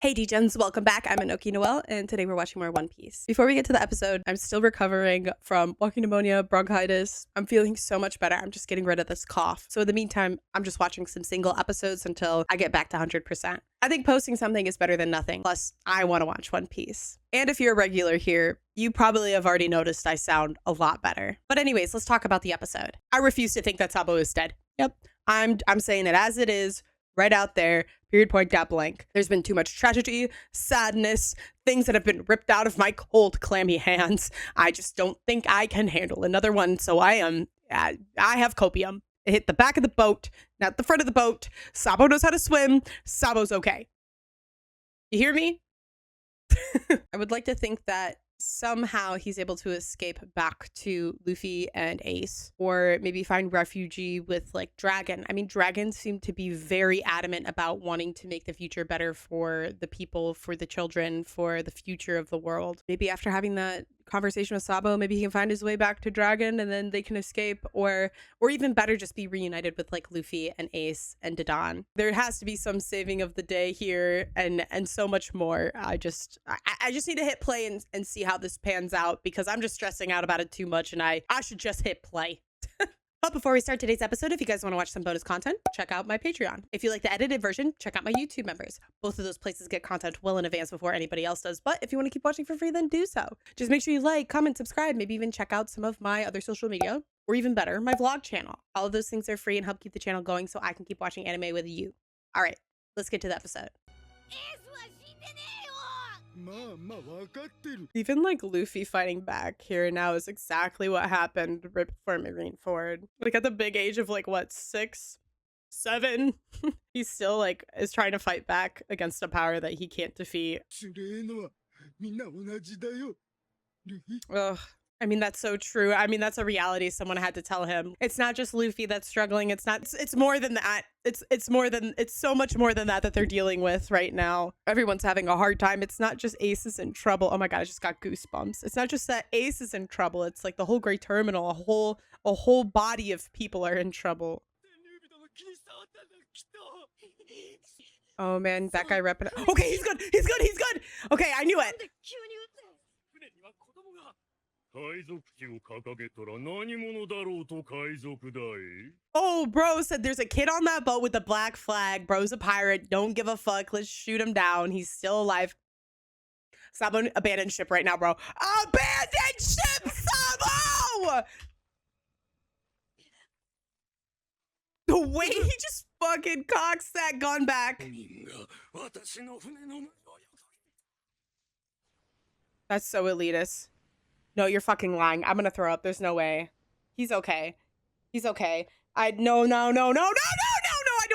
Hey D-Gens, welcome back. I'm Anoki Noel, and today we're watching more One Piece. Before we get to the episode, I'm still recovering from walking pneumonia, bronchitis. I'm feeling so much better. I'm just getting rid of this cough. So in the meantime, I'm just watching some single episodes until I get back to 100%. I think posting something is better than nothing. Plus, I want to watch One Piece. And if you're a regular here, you probably have already noticed I sound a lot better. But anyways, let's talk about the episode. I refuse to think that Sabo is dead. Yep, I'm saying it as it is. Right out there, period, point, gap, blank. There's been too much tragedy, sadness, things that have been ripped out of my cold, clammy hands. I just don't think I can handle another one, so I have copium. It hit the back of the boat, not the front of the boat. Sabo knows how to swim. Sabo's okay. You hear me? I would like to think that somehow he's able to escape back to Luffy and Ace, or maybe find refugee with like Dragon. I mean, dragons seem to be very adamant about wanting to make the future better for the people, for the children, for the future of the world. Maybe after having that conversation with Sabo, maybe he can find his way back to Dragon and then they can escape, or even better, just be reunited with like Luffy and Ace and Dadan. There has to be some saving of the day here, and so much more. I just need to hit play and see how this pans out, because I'm just stressing out about it too much, and I should just hit play. But before we start today's episode, if you guys want to watch some bonus content, check out my Patreon. If you like the edited version, check out my YouTube members. Both of those places get content well in advance before anybody else does. But if you want to keep watching for free, then do so. Just make sure you like, comment, subscribe, maybe even check out some of my other social media, or even better, my vlog channel. All of those things are free and help keep the channel going so I can keep watching anime with you. All right, let's get to the episode. Even like Luffy fighting back here now is exactly what happened right before Marineford. Like at the big age of like what, 6, 7, he still like is trying to fight back against a power that he can't defeat. Ugh. I mean, that's so true. I mean, that's a reality someone had to tell him. It's not just Luffy that's struggling. It's more than that. It's so much more than that they're dealing with right now. Everyone's having a hard time. It's not just Ace is in trouble. Oh my God, I just got goosebumps. It's not just that Ace is in trouble. It's like the whole Great Terminal, a whole body of people are in trouble. Oh man, that guy repping it. Okay, he's good. He's good. He's good. Okay, I knew it. Oh, bro said there's a kid on that boat with the black flag. Bro's a pirate. Don't give a fuck. Let's shoot him down. He's still alive. Sabo, abandon ship right now, bro. Abandon ship, Sabo! The way he just fucking cocks that gun back. That's so elitist. No, you're fucking lying. I'm gonna throw up. There's no way. He's okay. He's okay. No. I don't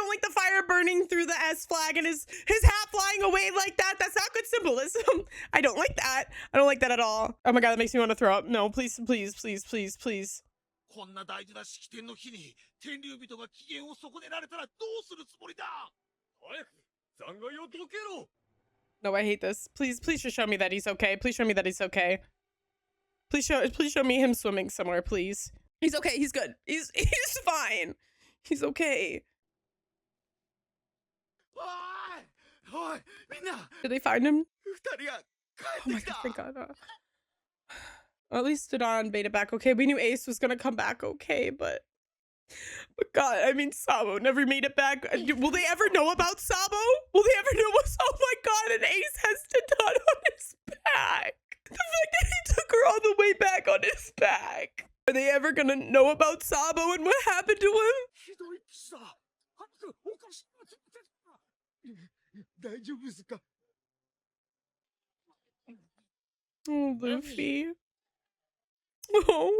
like the fire burning through the S flag and his hat flying away like that. That's not good symbolism. I don't like that. I don't like that at all. Oh my God, that makes me want to throw up. No, please, please, please, please, please. No, I hate this. Please just show me that he's okay. Please show me that he's okay. Please show me him swimming somewhere, please. He's okay. He's good. He's fine. He's okay. Did they find him? Oh my God, thank God. At least Dadan made it back okay. We knew Ace was gonna come back okay, but God, I mean, Sabo never made it back. Will they ever know about Sabo? Will they ever know what's? Oh my God, and Ace has Dadan on his back. The fact that he took her all the way back on his back. Are they ever gonna know about Sabo and what happened to him? Oh, Luffy. Oh.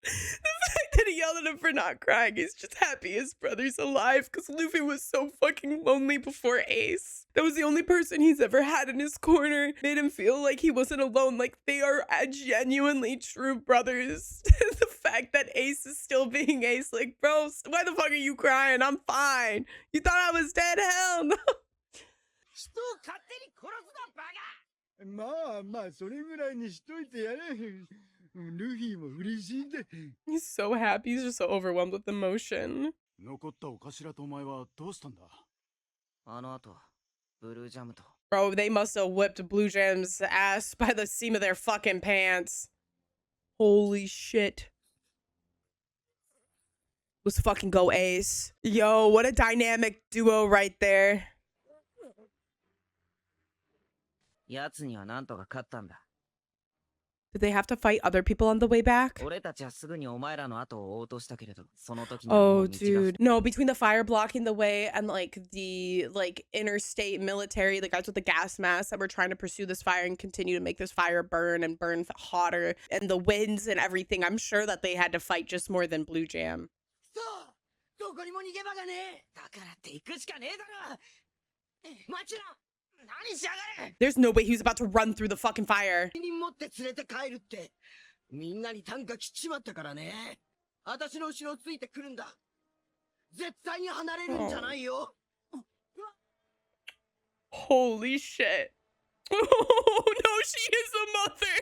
The fact that he yelled at him for not crying, he's just happy his brother's alive, because Luffy was so fucking lonely before Ace. That was the only person he's ever had in his corner. Made him feel like he wasn't alone, like they are genuinely true brothers. The fact that Ace is still being Ace, like, bro, why the fuck are you crying? I'm fine. You thought I was dead? Hell no. まあまあそれぐらいにしといてやれ。He's so happy. He's just so overwhelmed with emotion. 残ったお頭とお前はどうしたんだ？あの後、ブルージャムと Bro, they must have whipped Blue Jam's ass by the seam of their fucking pants. Holy shit. Let's fucking go, Ace. Yo, what a dynamic duo right there. 奴にはなんとか勝ったんだ。 Did they have to fight other people on the way back? 俺たちはすぐにお前らの後を追おうとしたけれど、その時にはも Oh, う道が dude. No, between the fire blocking the way and like the interstate military, the guys with the gas masks that were trying to pursue this fire and continue to make this fire burn and burn hotter, and the winds and everything, I'm sure that they had to fight just more than Blue Jam. そう、どこにも逃げ場がねえ。だからって行くしかねえだろ。待ちな。何しやがれ。 There's no way he was about to run through the fucking fire. 責任持って連れて帰るって。みんなに短歌来ちまったからね。私の後ろをついてくるんだ。絶対に離れるんじゃないよ。Holy shit. Oh no, she is a mother.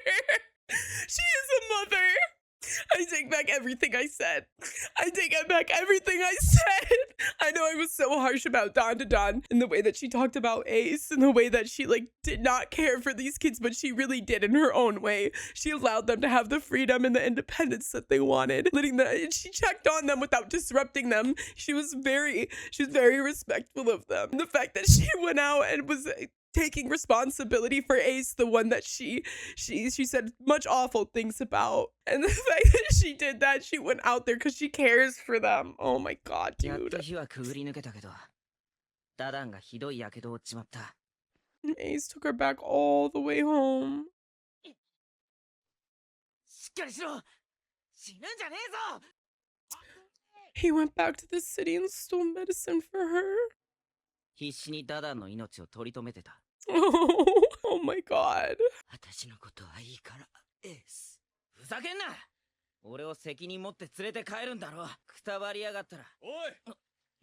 She is a mother. I take back everything I said. I take back everything I said. I know I was so harsh about Don to Don in the way that she talked about Ace and the way that she like did not care for these kids, but she really did in her own way. She allowed them to have the freedom and the independence that they wanted, letting them, and she checked on them without disrupting them. She was very respectful of them. And the fact that she went out and was taking responsibility for Ace, the one that she said much awful things about, and the fact that she did that, she went out there because she cares for them. Oh my god, やっ dude. と火はくぐり抜けたけど、ダダンがひどい火傷を負っちまった。 Ace took her back all the way home. しっかりしろ。死ぬんじゃねえぞ。 He went back to the city and stole medicine for her. 必死にダダンの命を取り留めてた。 Oh my god. 私のことはいいから、エース。ふざけんな。俺を責任持って連れて帰るんだろ。くたばりやがったら。おい、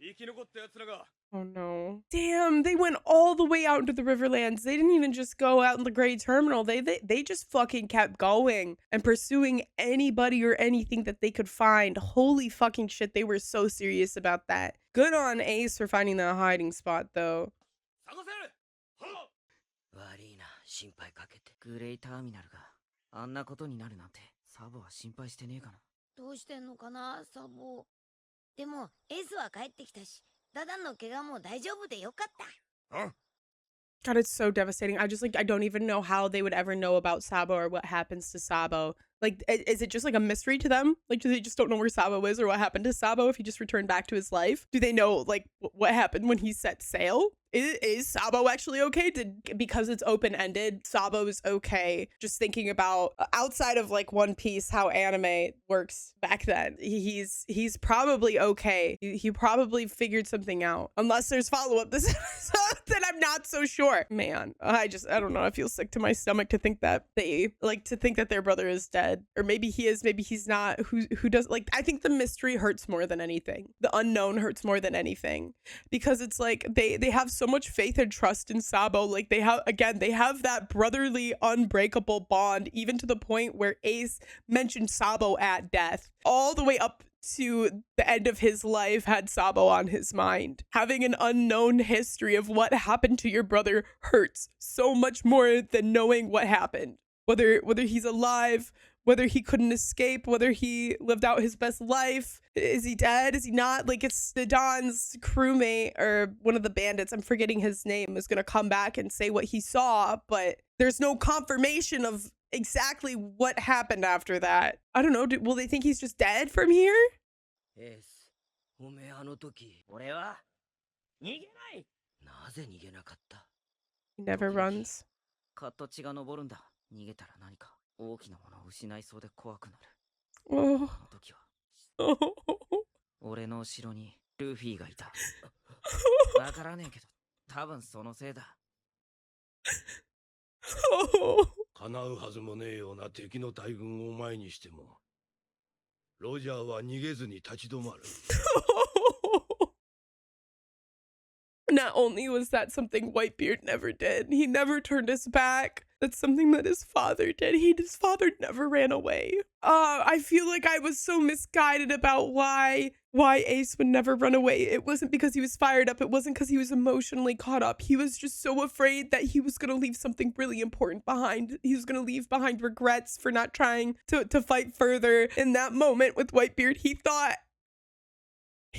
生き残った奴らが。 Oh no. Damn, they went all the way out into the Riverlands. They didn't even just go out in the Great Terminal. They just fucking kept going and pursuing anybody or anything that they could find. Holy fucking shit, they were so serious about that. Good on Ace for finding that hiding spot, though. 探せ。はっ。悪いな、心配かけて。グレイターミナルがあんなことになるなんて、サボは心配してねえかな。どうしてんのかな、サボ。でも、エースは帰ってきたし、ダダンの怪我も大丈夫でよかった。God, it's so devastating. I don't even know how they would ever know about Sabo or what happens to Sabo. Like, is it just like a mystery to them? Like, do they just don't know where Sabo is or what happened to Sabo if he just returned back to his life? Do they know, like, what happened when he set sail? Is Sabo actually okay? Because it's open-ended, Sabo is okay. Just thinking about, outside of, like, One Piece, how anime works back then, he's probably okay. He probably figured something out. Unless there's follow-up this episode, then I'm not so sure. Man, I don't know. I feel sick to my stomach to think that their brother is dead. Or maybe he is, maybe he's not. Who does, like, I think the mystery hurts more than anything. The unknown hurts more than anything. Because it's like, they have so much faith and trust in Sabo. Like, they have that brotherly, unbreakable bond, even to the point where Ace mentioned Sabo at death. All the way up to the end of his life had Sabo on his mind. Having an unknown history of what happened to your brother hurts so much more than knowing what happened. Whether he's alive, whether he couldn't escape, whether he lived out his best life. Is he dead? Is he not? Like, it's the Don's crewmate or one of the bandits, I'm forgetting his name, is gonna come back and say what he saw, but there's no confirmation of exactly what happened after that. I don't know. Will they think he's just dead from here? Yes. おめえあの時、俺は逃げない。なぜ逃げなかった？ He never runs. カッと血が昇るんだ。逃げたら何か大きなものを失いそうで怖くなる。 Oh. あの時は 俺の後ろにルフィがいた。わからねえけど、多分そのせいだ。叶うはずもねえような敵の大軍を前にしても、ロジャーは逃げずに立ち止まる。Not only was that something Whitebeard never did, he never turned his back. That's something that his father did. His father never ran away. I feel like I was so misguided about why Ace would never run away. It wasn't because he was fired up. It wasn't because he was emotionally caught up. He was just so afraid that he was going to leave something really important behind. He was going to leave behind regrets for not trying to fight further. In that moment with Whitebeard, he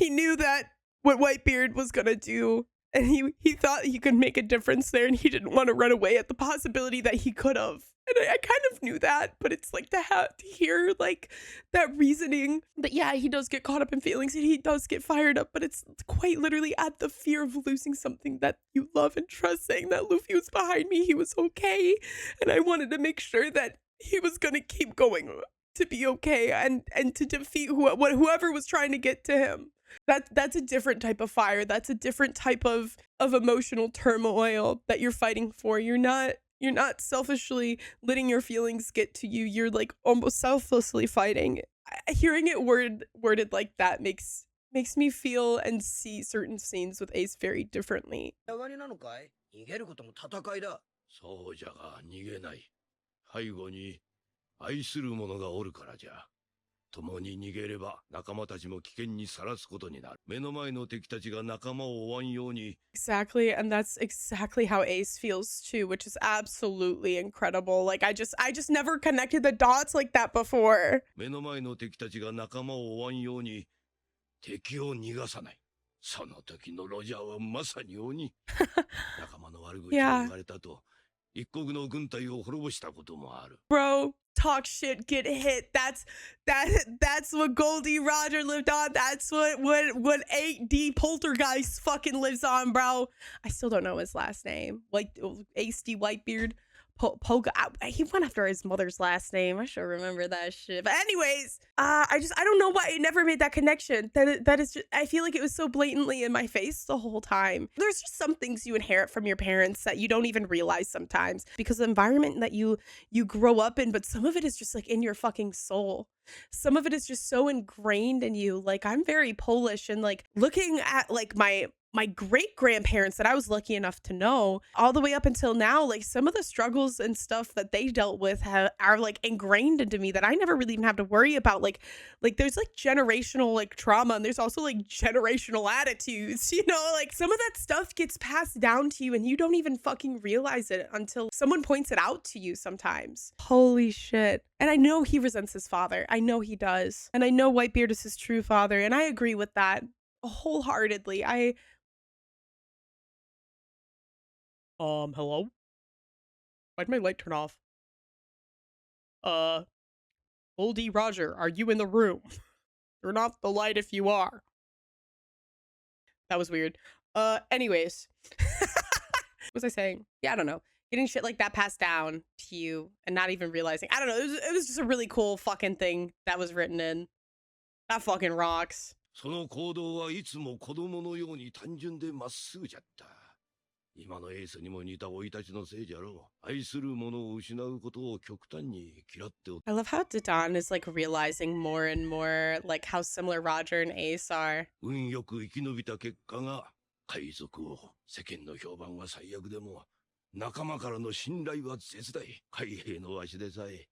knew that what Whitebeard was going to do. And he thought he could make a difference there, and he didn't want to run away at the possibility that he could have. And I kind of knew that, but it's like to hear like that reasoning that, yeah, he does get caught up in feelings and he does get fired up, but it's quite literally at the fear of losing something that you love and trust, saying that Luffy was behind me, he was okay, and I wanted to make sure that he was going to keep going to be okay and to defeat whoever was trying to get to him. That's a different type of fire. That's a different type of emotional turmoil that you're fighting for. You're not selfishly letting your feelings get to you. You're like almost selflessly fighting. Hearing it worded like that makes me feel and see certain scenes with Ace very differently. そうじゃが逃げない。背後に愛する者がおるからじゃ。共に逃げれば仲間たちも危険にさらすことになる。目の前の敵たちが仲間を追わんように。Exactly, and that's exactly how Ace feels too, which is absolutely incredible. Like I just never connected the dots like that before. 目の前の敵たちが仲間を追わんように敵を逃がさない。その時のロジャーはまさに鬼。仲間の悪口を言われたと。一国の軍隊を滅ぼしたこともある。Bro, talk shit, get hit. That's what Goldie Roger lived on. That's what 8D Poltergeist fucking lives on, bro. I still don't know his last name. Ace D Whitebeard. Polka. He went after his mother's last name. I should remember that shit. But anyways, I don't know why it never made that connection. That is just, I feel like it was so blatantly in my face the whole time. There's just some things you inherit from your parents that you don't even realize sometimes because the environment that you grow up in, but some of it is just like in your fucking soul. Some of it is just so ingrained in you. Like I'm very Polish, and like looking at like my great grandparents that I was lucky enough to know all the way up until now, like some of the struggles and stuff that they dealt with are like ingrained into me that I never really even have to worry about. Like there's like generational like trauma, and there's also like generational attitudes, you know, like some of that stuff gets passed down to you and you don't even fucking realize it until someone points it out to you sometimes. Holy shit. And I know he resents his father. I know he does. And I know Whitebeard is his true father. And I agree with that wholeheartedly. Hello? Why'd my light turn off? Old D. Roger, are you in the room? Turn off the light if you are. That was weird. Anyways. What was I saying? Yeah, I don't know. Getting shit like that passed down to you and not even realizing. I don't know. It was just a really cool fucking thing that was written in. That fucking rocks. その行動はいつも子供のように単純でまっすぐじゃった。今のエースにも似た生い立ちのせいじゃろう。愛する者を失うことを極端に嫌っておった。 I love how Dadan is like realizing more and more like how similar Roger and Ace are. 運よく生き延びた結果が海賊王。世間の評判は最悪でも仲間からの信頼は絶大。海兵の足でさえ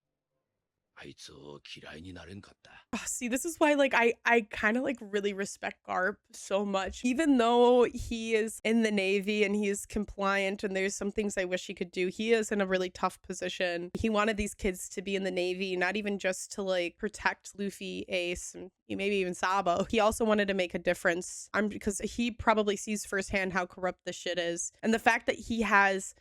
あいつを嫌いになれんかった。 See, this is why like I kind of like really respect Garp so much. Even though he is in the Navy and he is compliant and there's some things I wish he could do, he is in a really tough position. He wanted these kids to be in the Navy, not even just to like protect Luffy, Ace, and maybe even Sabo. He also wanted to make a difference because he probably sees firsthand how corrupt this shit is. And the fact that he has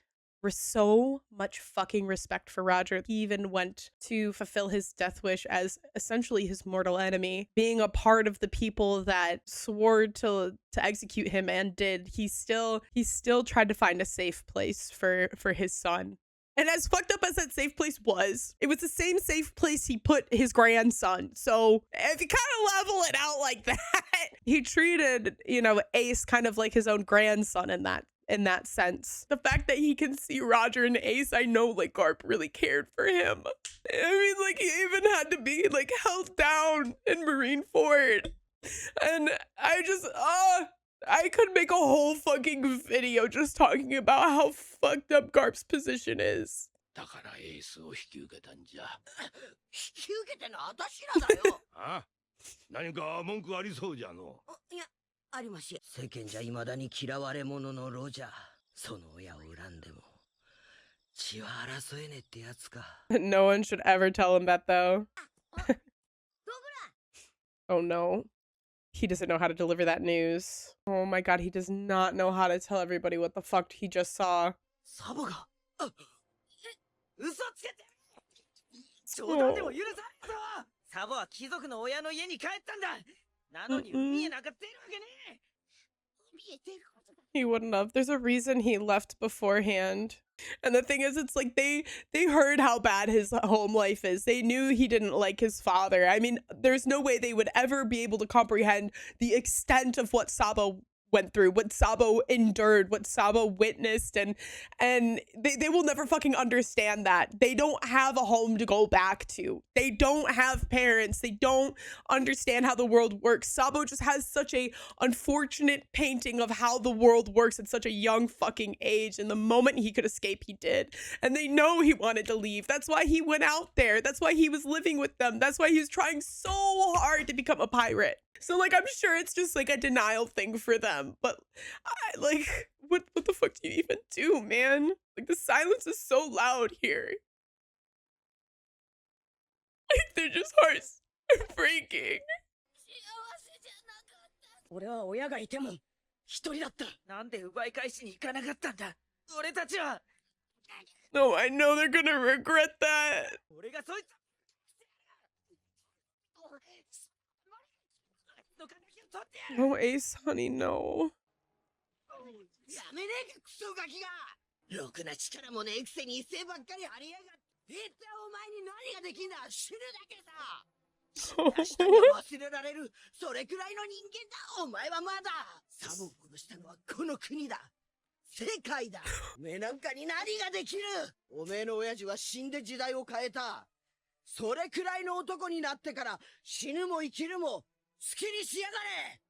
so much fucking respect for Roger. He even went to fulfill his death wish as essentially his mortal enemy, being a part of the people that swore to execute him and did. He still tried to find a safe place for his son. And as fucked up as that safe place was, it was the same safe place he put his grandson. So if you kind of level it out like that, he treated, you know, Ace kind of like his own grandson in that sense. The fact that he can see Roger and Ace, I know like Garp really cared for him. I mean, like he even had to be like held down in Marineford. And I could make a whole fucking video just talking about how fucked up Garp's position is. だからエースを引き受けたんじゃ。引き受けてんのは私らだよ。あ？何か文句ありそうじゃの。いや、ありまし。世間じゃ未だに嫌われ者のロジャー。その親を恨んでも血は争えねえってやつか。No one should ever tell him that though. Oh no. He doesn't know how to deliver that news. Oh my god, he does not know how to tell everybody what the fuck he just saw. サボが、嘘つけて。冗談でも許さないぞ。サボは貴族の親の家に帰ったんだ。なのに海へなんか出るわけねえ。海へ出ることが。He wouldn't have. There's a reason he left beforehand. And the thing is, it's like they heard how bad his home life is. They knew he didn't like his father. I mean, there's no way they would ever be able to comprehend the extent of what Sabo went through, what Sabo endured, what Sabo witnessed, and they will never fucking understand that. They don't have a home to go back to. They don't have parents. They don't understand how the world works. Sabo just has such a unfortunate painting of how the world works at such a young fucking age, and the moment he could escape, he did. And they know he wanted to leave. That's why he went out there. That's why he was living with them. That's why he was trying so hard to become a pirate. So, like, I'm sure it's just, like, a denial thing for them. But, what the fuck do you even do, man? Like, the silence is so loud here. Like, their just hearts are breaking. 俺は親がいても一人だった。なんで奪い返しに行かなかったんだ。俺たちは。No, I know they're gonna regret that. 俺がそいつ。No, Ace, honey, no. やめねえかクソガキが。ろくな力もねえくせに一世ばっかり張りやがって。一体お前に何ができんだ。死ぬだけさ。明日には忘れられる。それくらいの人間だ。お前はまだ。サボを殺したのはこの国だ。世界だ。おめえなんかに何ができる。おめえの親父は死んで時代を変えた。それくらいの男になってから死ぬも生きるも好きにしやがれ。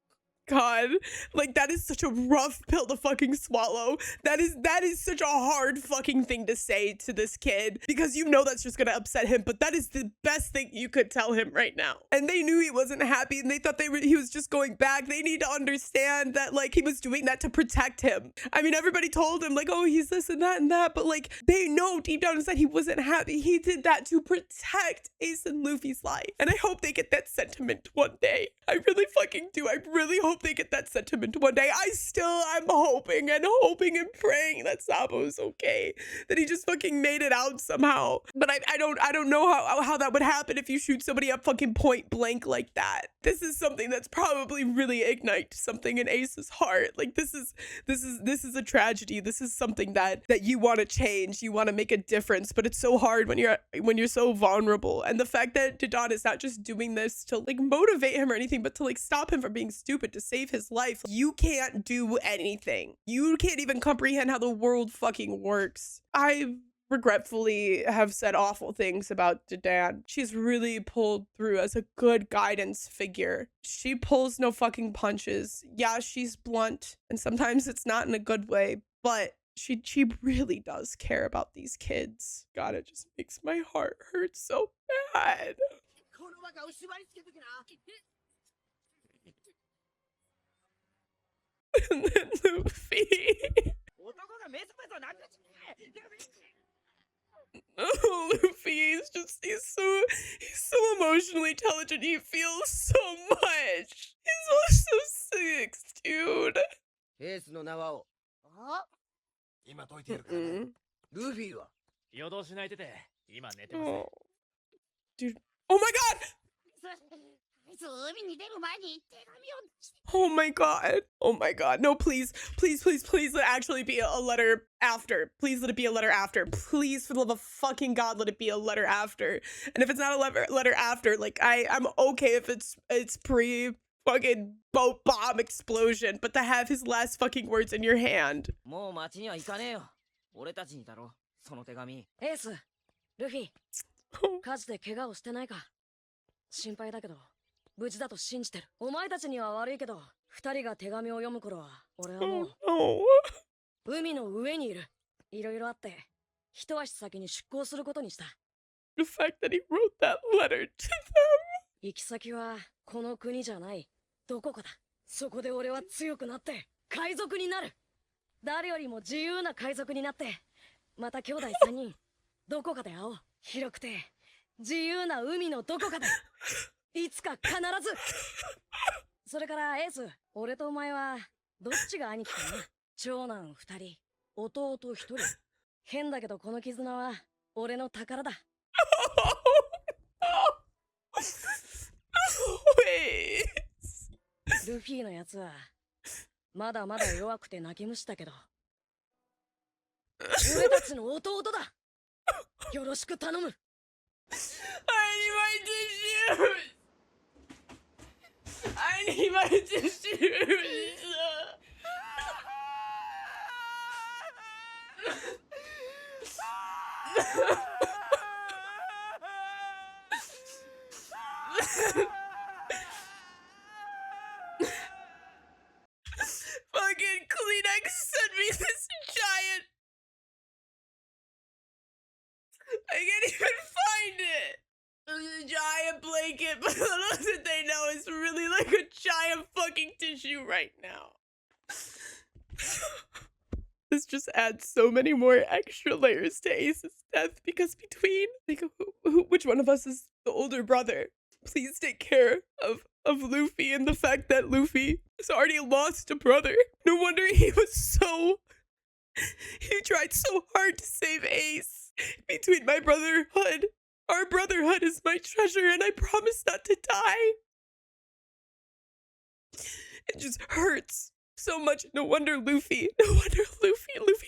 God, like, that is such a rough pill to fucking swallow. That is such a hard fucking thing to say to this kid, because you know that's just gonna upset him, but that is the best thing you could tell him right now. And they knew he wasn't happy, and they thought he was just going back. They need to understand that, like, he was doing that to protect him. I mean, everybody told him, like, oh, he's this and that, but, like, they know deep down inside he wasn't happy. He did that to protect Ace and Luffy's life. And I hope they get that sentiment one day. I really fucking do. I really hope they get that sentiment one day. I'm hoping and praying that Sabo's okay, that he just fucking made it out somehow. But I don't know how that would happen if you shoot somebody up fucking point blank like that. This is something that's probably really ignite something in Ace's heart. Like, this is a tragedy. This is something that you want to change. You want to make a difference, but it's so hard when you're so vulnerable. And the fact that Dodon is not just doing this to, like, motivate him or anything, but to, like, stop him from being stupid, to save his life. You can't do anything. You can't even comprehend how the world fucking works. I regretfully have said awful things about Dodon. She's really pulled through as a good guidance figure. She pulls no fucking punches. Yeah, she's blunt, and sometimes it's not in a good way, but she really does care about these kids. God, it just makes my heart hurt so bad. And then Luffy. Oh, Luffy, he's so emotionally intelligent. He feels so much. He's also 6, dude. エースの名はを。あ？今解いてるからね。ルフィは夜通し泣いてて、今寝てます。Dude. Oh my god! Oh my god. Oh my god. No, please let it actually be a letter after. Please let it be a letter after. Please, for the love of fucking god, let it be a letter after. And if it's not a letter after, like, I'm okay if it's pre fucking boat bomb explosion, but to have his last fucking words in your hand. もう町には行かねえよ。俺たちにだろ。その手紙。エース、ルフィ、火事で怪我をしてないか。心配だけど。無事だと信じてる。お前たちには悪いけど、二人が手紙を読む頃は、俺はもう、海の上にいる。いろいろあって、一足先に出航することにした。The fact that he wrote that letter to them. 行き先はこの国じゃない。どこかだ。そこで俺は強くなって海賊になる。誰よりも自由な海賊になって、また兄弟3人どこかで会おう。広くて自由な海のどこかでいつか必ず。それからエース、俺とお前はどっちが兄貴かな。長男2人、弟1人。変だけどこの絆は俺の宝だ。ルフィのやつはまだまだ弱くて泣き虫だけど、俺たちの弟だ。よろしく頼む。I need my tissues. I need my tissues. Fucking Kleenex sent me this giant. I can't even find it. It's a giant blanket, but the ones that they know is really like a giant fucking tissue right now. This just adds so many more extra layers to Ace's death because between, like, which one of us is the older brother? Please take care of Luffy and the fact that Luffy has already lost a brother. No wonder he tried so hard to save Ace. Between my brotherhood, our brotherhood is my treasure and I promise not to die. It just hurts so much. No wonder Luffy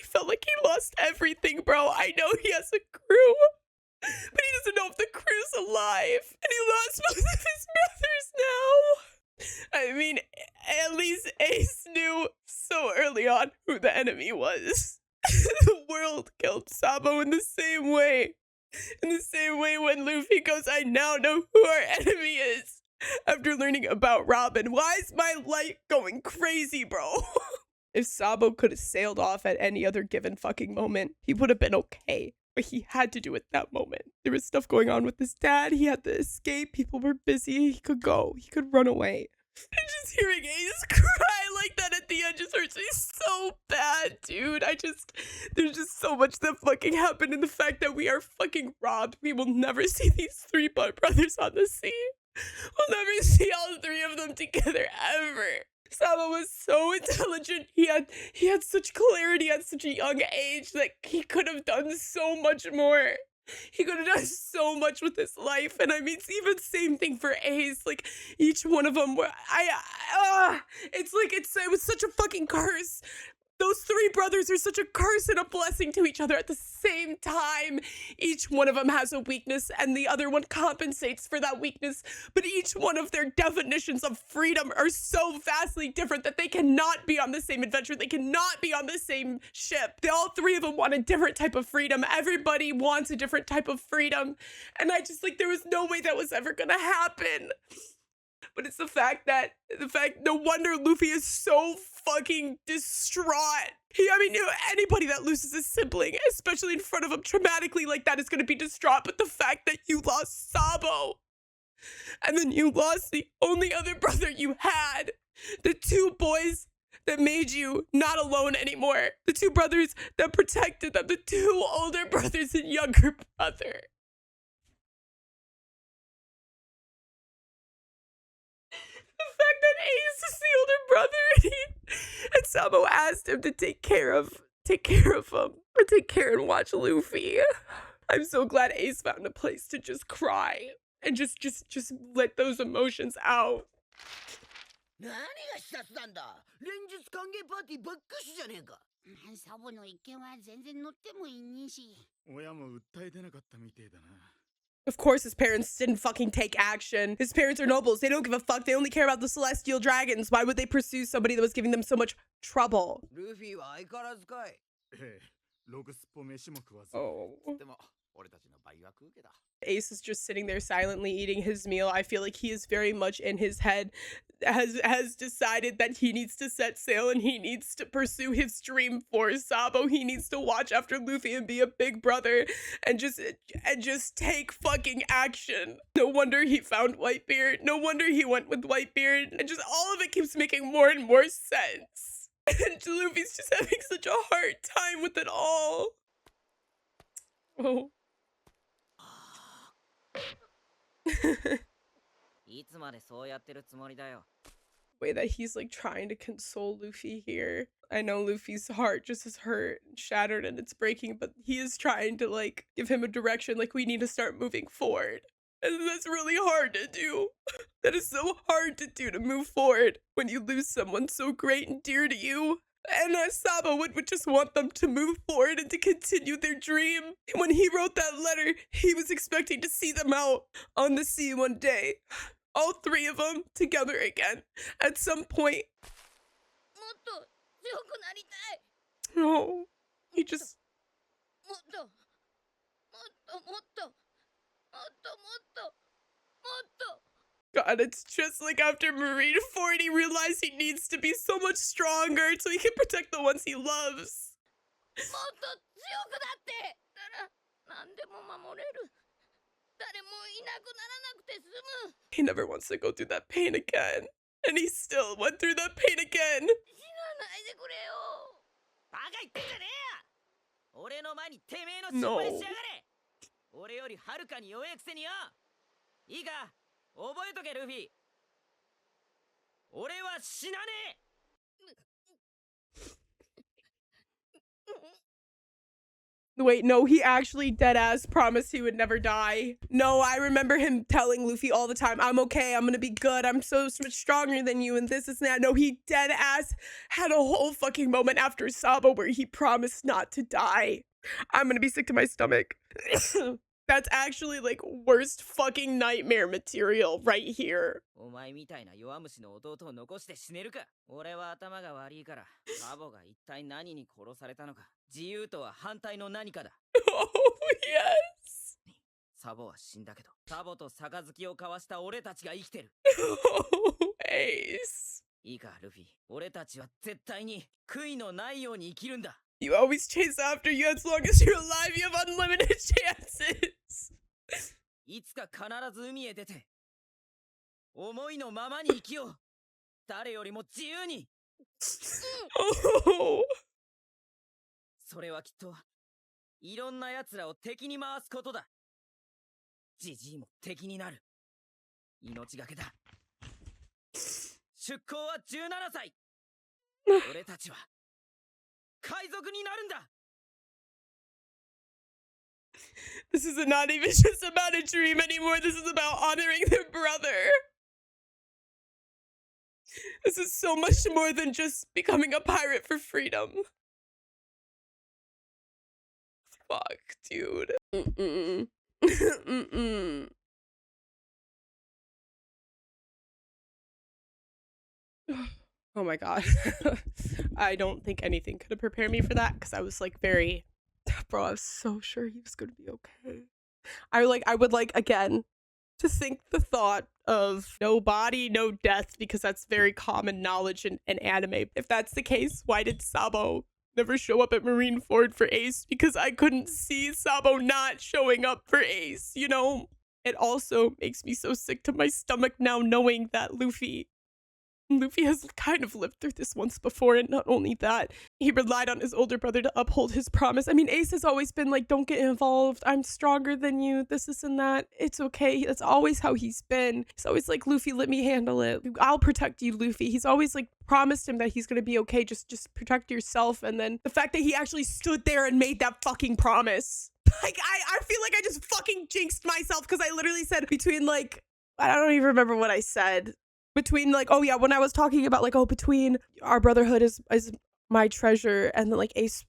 felt like he lost everything, bro. I know he has a crew, but he doesn't know if the crew's alive. And he lost both of his brothers now. I mean, at least Ace knew so early on who the enemy was. The world killed Sabo in the same way. In the same way when Luffy goes, I now know who our enemy is. After learning about Robin. Why is my light going crazy, bro? If Sabo could have sailed off at any other given fucking moment, he would have been okay. But he had to do it that moment. There was stuff going on with his dad. He had to escape. People were busy. He could go. He could run away. And just hearing Ace cry like that at the end just hurts me so bad, dude. There's just so much that fucking happened, and the fact that we are fucking robbed. We will never see these three brothers on the sea. We'll never see all three of them together ever. Sabo was so intelligent. He had such clarity at such a young age that he could have done so much more. He could have done so much with his life. And I mean, it's even same thing for Ace. Like, each one of them were, it was such a fucking curse. Those three brothers are such a curse and a blessing to each other at the same time. Each one of them has a weakness and the other one compensates for that weakness. But each one of their definitions of freedom are so vastly different that they cannot be on the same adventure. They cannot be on the same ship. All three of them want a different type of freedom. Everybody wants a different type of freedom. And there was no way that was ever gonna happen. But it's the fact, no wonder Luffy is so fucking distraught. Anybody that loses a sibling, especially in front of him traumatically like that, is gonna be distraught. But the fact that you lost Sabo, and then you lost the only other brother you had, the two boys that made you not alone anymore, the two brothers that protected them, the two older brothers and younger brother. The fact that Ace is the older brother and Sabo asked him to take care of him, or take care and watch Luffy. I'm so glad Ace found a place to just cry and just let those emotions out. 何が視察なんだ。連日歓迎パーティーばっかしじゃねえか。サボの一件は全然乗ってもいいし。親も訴え出なかったみてえだな。Of course his parents didn't fucking take action. His parents are nobles. They don't give a fuck. They only care about the celestial dragons. Why would they pursue somebody that was giving them so much trouble? ルフィは相変わらずかい。ええ、ログスポ飯も食わず。Oh. でも Ace is just sitting there silently eating his meal. I feel like he is very much in his head, has decided that he needs to set sail and he needs to pursue his dream for Sabo. He needs to watch after Luffy and be a big brother and just take fucking action. No wonder he found Whitebeard. No wonder he went with Whitebeard. And just all of it keeps making more and more sense. And Luffy's just having such a hard time with it all. Oh. Way that he's like trying to console Luffy here. I know Luffy's heart just is hurt and shattered and it's breaking, but he is trying to like give him a direction, like we need to start moving forward. And that's really hard to do. That is so hard to do, to move forward when you lose someone so great and dear to you. And Sabo would just want them to move forward and to continue their dream. When he wrote that letter, he was expecting to see them out on the sea one day. All three of them together again at some point. No, he just... God, it's just like after Marineford, he realized he needs to be so much stronger so he can protect the ones he loves. He never wants to go through that pain again. And he still went through that pain again. No. Wait, no, he actually deadass promised he would never die. No, I remember him telling Luffy all the time, I'm okay, I'm gonna be good, I'm so much stronger than you, and this and that. No, he deadass had a whole fucking moment after Sabo where he promised not to die. I'm gonna be sick to my stomach. That's actually like worst fucking nightmare material right here. Oh, yes. Oh, Ace. You always chase after you. As long as you're alive, you have unlimited chances. Oh. This is not even just about a dream anymore. This is about honoring their brother. This is so much more than just becoming a pirate for freedom. Fuck, dude. Oh my god. I don't think anything could have prepared me for that because I was like very... Bro, I was so sure he was gonna be okay. I would like, again, to think the thought of no body, no death, because that's very common knowledge in anime. If that's the case, why did Sabo never show up at Marineford for Ace? Because I couldn't see Sabo not showing up for Ace, you know? It also makes me so sick to my stomach now knowing that Luffy has kind of lived through this once before, and not only that, he relied on his older brother to uphold his promise. I mean, Ace has always been like, don't get involved, I'm stronger than you, this and that, it's okay. That's always how he's been. He's always like, Luffy, let me handle it, I'll protect you, Luffy. He's always like promised him that he's gonna be okay, just protect yourself. And then the fact that he actually stood there and made that fucking promise, like, I feel like I just fucking jinxed myself, because I literally said between like, I don't even remember what I said. Between like, oh yeah, when I was talking about like, oh, between our brotherhood is my treasure, and then like Ace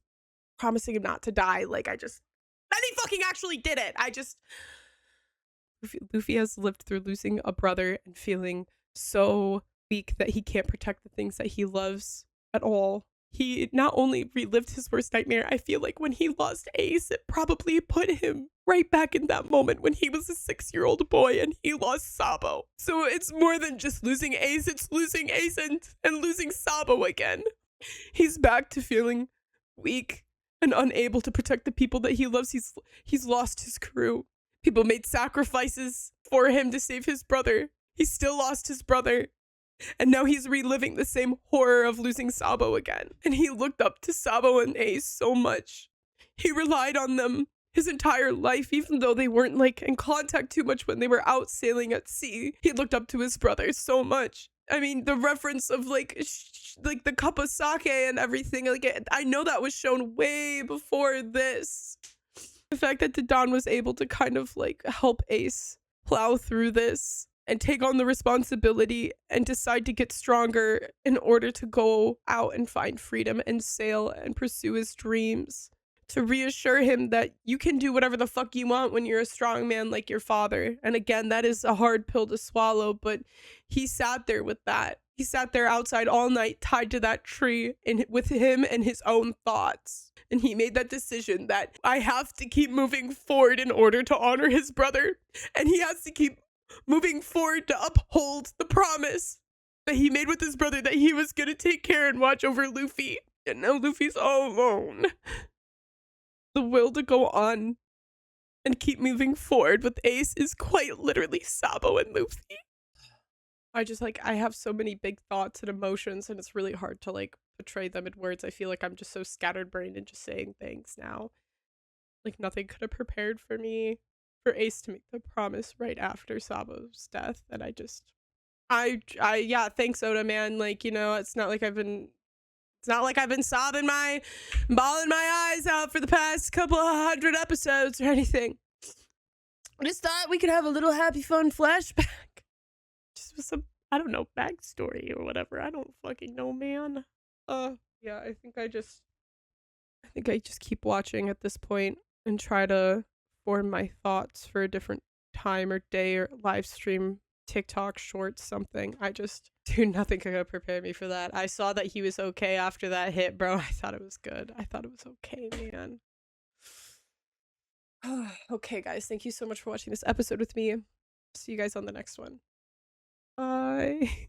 promising him not to die, like then he fucking actually did it. Luffy has lived through losing a brother and feeling so weak that he can't protect the things that he loves at all. he not only relived his worst nightmare, I feel like when he lost Ace, it probably put him right back in that moment when he was a 6-year-old boy and he lost Sabo. So it's more than just losing Ace, it's losing Ace and losing Sabo again. He's back to feeling weak and unable to protect the people that he loves. He's lost his crew. People made sacrifices for him to save his brother. He still lost his brother. And now he's reliving the same horror of losing Sabo again. And he looked up to Sabo and Ace so much. He relied on them his entire life, even though they weren't like in contact too much when they were out sailing at sea. He looked up to his brother so much. I mean, the reference of like the cup of sake and everything, like I know that was shown way before this. The fact that Dadan was able to kind of like help Ace plow through this and take on the responsibility and decide to get stronger in order to go out and find freedom and sail and pursue his dreams. To reassure him that you can do whatever the fuck you want when you're a strong man like your father. And again, that is a hard pill to swallow, but he sat there with that. He sat there outside all night tied to that tree with him and his own thoughts. And he made that decision that I have to keep moving forward in order to honor his brother. And he has to keep moving forward to uphold the promise that he made with his brother that he was going to take care and watch over Luffy. And now Luffy's all alone. The will to go on and keep moving forward with Ace is quite literally Sabo and Luffy. I have so many big thoughts and emotions, and it's really hard to like portray them in words. I feel like I'm just so scatterbrained and just saying things now. Like nothing could have prepared for me for Ace to make the promise right after Sabo's death. And yeah, thanks Oda, man. Like, you know, it's not like I've been bawling my eyes out for the past couple of 100 episodes or anything. I just thought we could have a little happy fun flashback. Just with some, I don't know, backstory or whatever. I don't fucking know, man. Yeah, I think I just keep watching at this point and try to form my thoughts for a different time or day or live stream, TikTok, shorts, something. Nothing could prepare me for that. I saw that he was okay after that hit, bro. I thought it was good. I thought it was okay, man. Okay, guys, thank you so much for watching this episode with me. See you guys on the next one. Bye.